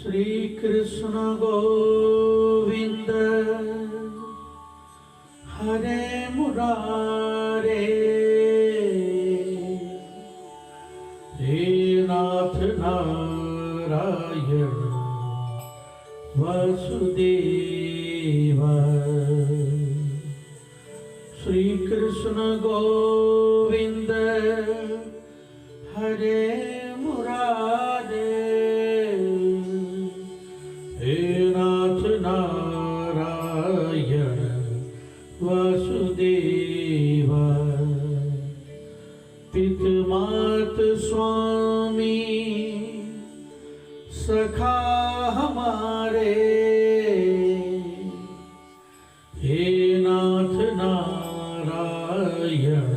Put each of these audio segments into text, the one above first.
श्री कृष्ण गोविंद हरे मुरारे, हे नाथ नारायण वासुदेव। श्री कृष्ण गोविंद हरे मुरारे, हे नाथ नारायण वासुदेव। पितमात स्वामी सखा हमारे, हे नाथ नारायण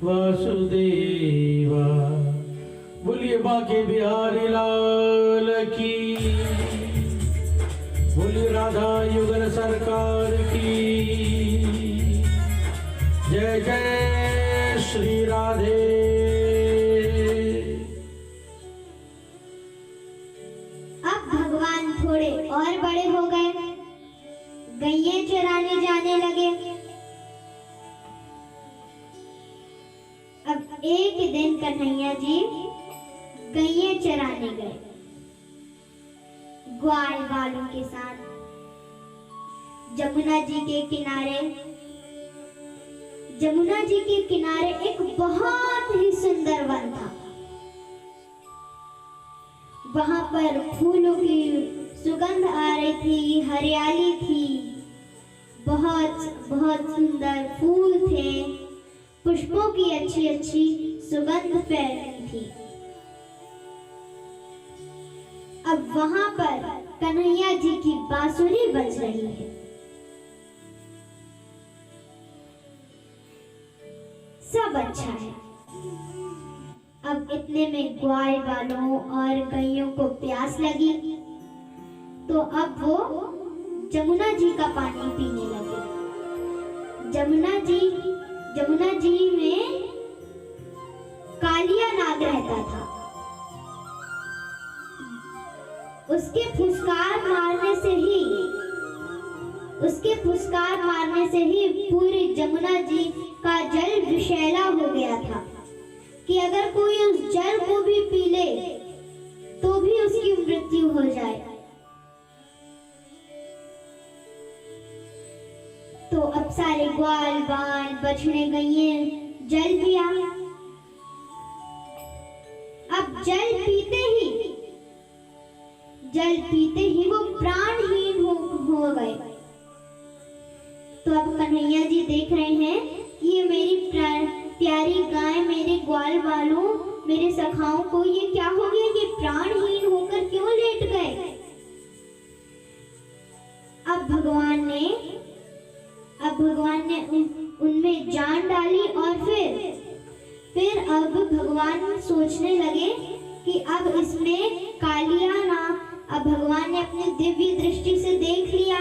वासुदेवा। बोलिए बांके बिहारी लाल की, बोलिए राधा युगल सरकार की जय जय श्री राधे। अब भगवान थोड़े और बड़े हो गए, गैये चराने जाने लगे। अब एक दिन कन्हैया जी गैये चराने गए ग्वाल वालों के साथ जमुना जी के किनारे। जमुना जी के किनारे एक बहुत ही सुंदर वन था। वहां पर फूलों की सुगंध आ रही थी, हरियाली थी, बहुत बहुत सुंदर फूल थे, पुष्पों की अच्छी अच्छी सुगंध फैल रही थी। अब वहां पर कन्हैया जी की बांसुरी बज रही है। सब अच्छा है। अब इतने में ग्वाल वालों और गैयों को प्यास लगी, तो अब वो जमुना जी का पानी पीने लगे। जमुना जी में कालिया नाग रहता था। उसके फुसकार मारने से ही पूरी जमुना जी का जल विषैला हो गया था कि अगर कोई उस जल को भी पी ले तो भी उसकी मृत्यु हो जाए। तो अब सारे ग्वाल बाल बछड़े गैये जल पिया। अब जल पीते ही वो प्राणहीन हो गए। तो अब कन्हैया जी देख रहे हैं कि ये मेरी प्यारी गाय, मेरे ग्वाल वालों, मेरे सखाओं को ये क्या हो गया कि प्राणहीन होकर क्यों लेट गए। अब भगवान ने उनमें जान डाली और फिर अब भगवान सोचने लगे कि अब इसमें कालिया नाग, अब भगवान ने अपनी दिव्य दृष्टि से देख लिया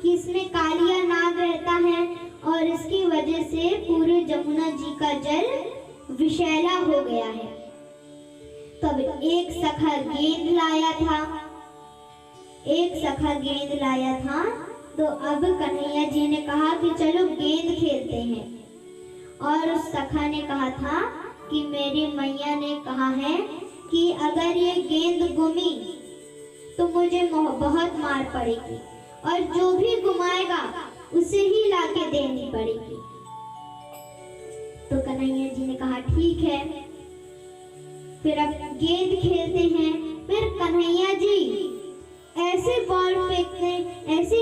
कि इसमें कालिया नाग रहता है और इसकी वजह से पूरे जमुना जी का जल विषैला हो गया है। तब एक सखा गेंद लाया था। तो अब कन्हैया जी ने कहा कि चलो गेंद खेलते हैं। और उस सखा ने कहा था कि मेरी मैया ने कहा है कि अगर ये गेंद गुमी तो मुझे बहुत मार पड़ेगी और जो भी घुमाएगा उसे ही लाके देनी पड़ेगी। तो कन्हैया जी ने कहा ठीक है। फिर अब गेंद खेलते हैं। फिर कन्हैया जी ऐसे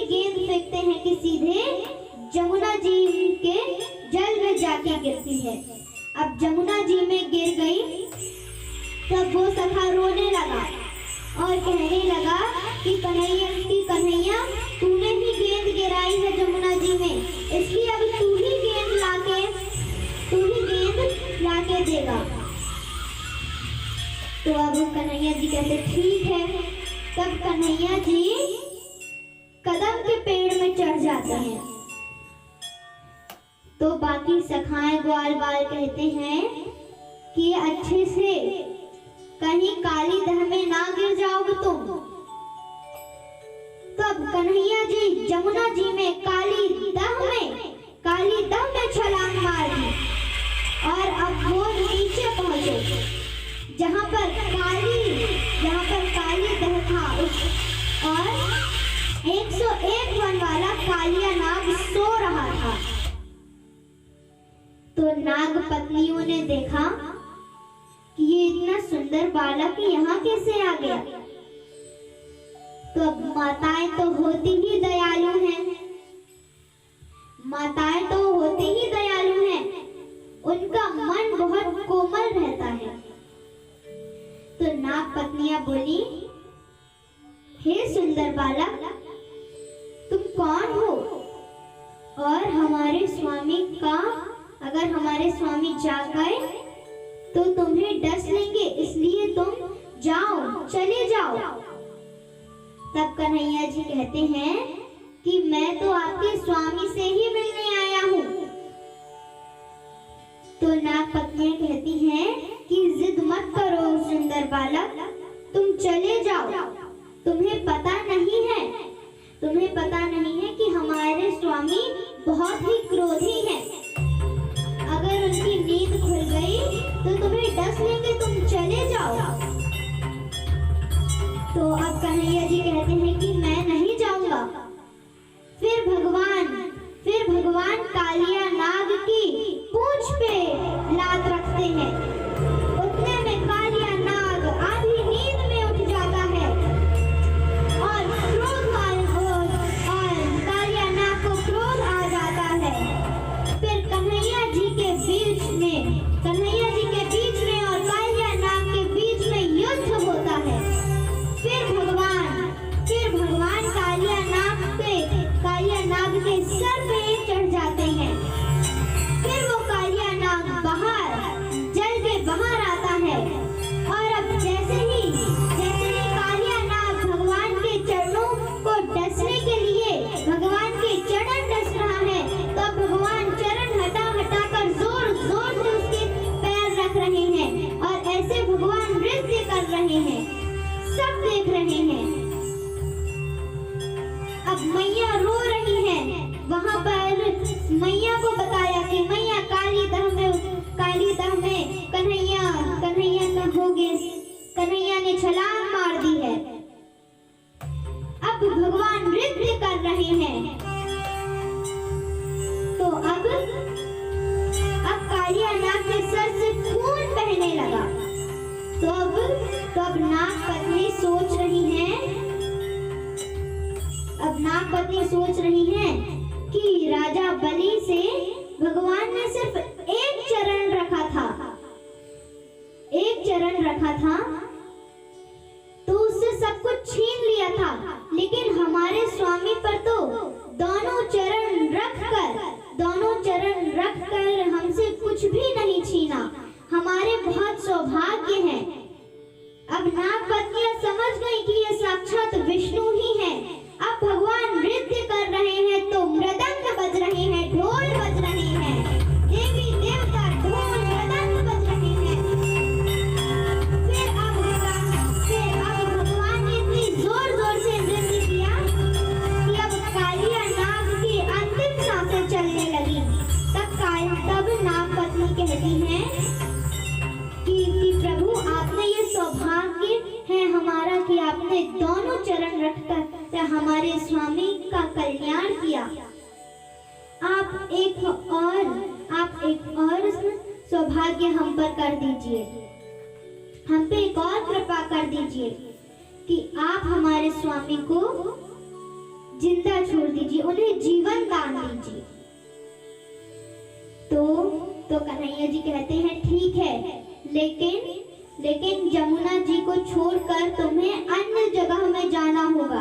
गेंद फेंकते हैं कि सीधे जमुना जी के जल में जाके गिरती है। अब जमुना जी में गिर गई। तब वो सखा रोने लगा और कहने लगा कि कन्हैया तूने ही गेंद गिराई है जमुना जी में, इसलिए अब तू ही गेंद लाके देगा। तो अब कन्हैया जी कहते ठीक है। तब कन्हैया जी कदम के पेड़ में चढ़ जाते हैं। तो बाकी सखाए ग्वाल बाल कहते हैं कि अच्छे से कहीं काली दह में ना गिर जाओगे तुम, जमुना जी में काली दह में छलांग मार दी और अब वो नीचे पहुंचे जहां पर काली दह था और 101 वन वाला कालिया नाग सो रहा था। तो नाग पत्नियों ने देखा कि ये इतना सुंदर बालक यहाँ कैसे आ गया। तो अब माताएं तो होती ही दयालु हैं, उनका मन बहुत कोमल रहता है। तो नाग पत्नियां बोली, हे सुंदर बालक, तुम कौन हो और हमारे स्वामी का अगर हमारे स्वामी जाग गए तो तुम्हें डस लेंगे, इसलिए तुम चले जाओ। तब कन्हैया जी कहते हैं कि मैं तो आपके स्वामी से ही मिलने आया हूँ। तो नाग पत्नियां कहती हैं कि जिद मत करो सुंदर बालक, तुम चले जाओ। तुम्हें पता नहीं है कि हमारे स्वामी बहुत ही क्रोधी हैं। अगर उनकी नींद खुल गई तो तुम्हें डस लेंगे, तुम चले जाओ। तो अब कन्हैया जी कहते हैं कि मैं नहीं जाऊंगा। फिर भगवान कालिया नाग की पूंछ पे लात रखते हैं। उतने में कालिया नाग आधी नींद में उठ जाता है और कालिया नाग को क्रोध आ जाता है। फिर कन्हैया जी के बीच में और कालिया नाग के बीच में युद्ध होता है। फिर भगवान कालिया नाग के सर पे चढ़ जाते हैं। फिर वो कालिया नाग जल के बाहर आता है और अब जैसे ही कालिया नाग भगवान के चरणों को डसने के लिए भगवान के चरण डस रहा है, तो भगवान चरण हटा कर जोर से उसके पैर रख रहे हैं और ऐसे भगवान नृत्य कर रहे हैं, सब देख रहे हैं। अब मैया रो रही है। वहां पर मैया को बताया कि मैया काली दह में कन्हैया ने छलांग मार दी है। अब भगवान नृत्य कर रहे हैं। तो अब कालिया नाग के सर से खून बहने लगा। तो अब नाग पत्नी सोच रही है कि राजा बलि से भगवान ने सिर्फ एक चरण रखा था तो उससे सब कुछ छीन लिया था, लेकिन हमारे स्वामी पर तो दोनों चरण रखकर हमसे कुछ भी नहीं छीना। हमारे बहुत सौभाग्य हैं। अब नाग पत्नियां समझ गई कि ये साक्षात विष्णु ही हैं। अब भगवान नृत्य कर रहे हैं तो मृदंग बज रहे हैं, ढोल बज रहे हैं, देवी देवता ढोल मृदंग बज रहे हैं। फिर अब भगवान ने इतनी जोर से नृत्य किया कि अब कालिया नाग की अंतिम सांसें चलने लगी। तब नाग पत्नी कहती हैं कि प्रभु, आपने ये सौभाग्य है हमारा कि आपने दोनों चरण रखकर हमारे स्वामी का कल्याण किया। आप एक और सौभाग्य हम पर कर दीजिए, हम पे एक और कृपा कर दीजिए कि आप हमारे स्वामी को जिंदा छोड़ दीजिए, उन्हें जीवन दान दीजिए। तो कन्हैया जी कहते हैं ठीक है, लेकिन जमुना जी को छोड़कर तुम्हें अन्य जगह में जाना होगा,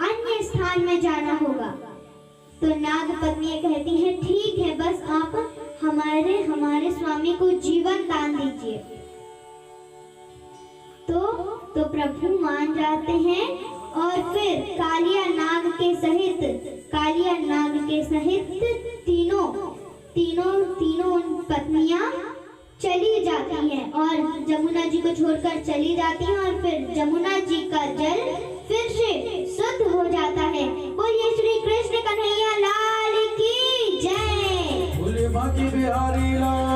अन्य स्थान में जाना होगा। तो नाग पत्नी कहती है ठीक है, बस आप हमारे स्वामी को जीवन दान दीजिए। तो प्रभु मान जाते हैं और फिर कालिया नाग के सहित तीनों पत्नियां चली जाती हैं और जमुना जी को छोड़कर चली जाती हैं और फिर जमुना जी का जल फिर से शुद्ध हो जाता है। बोलिए श्री कृष्ण बिहारी लाल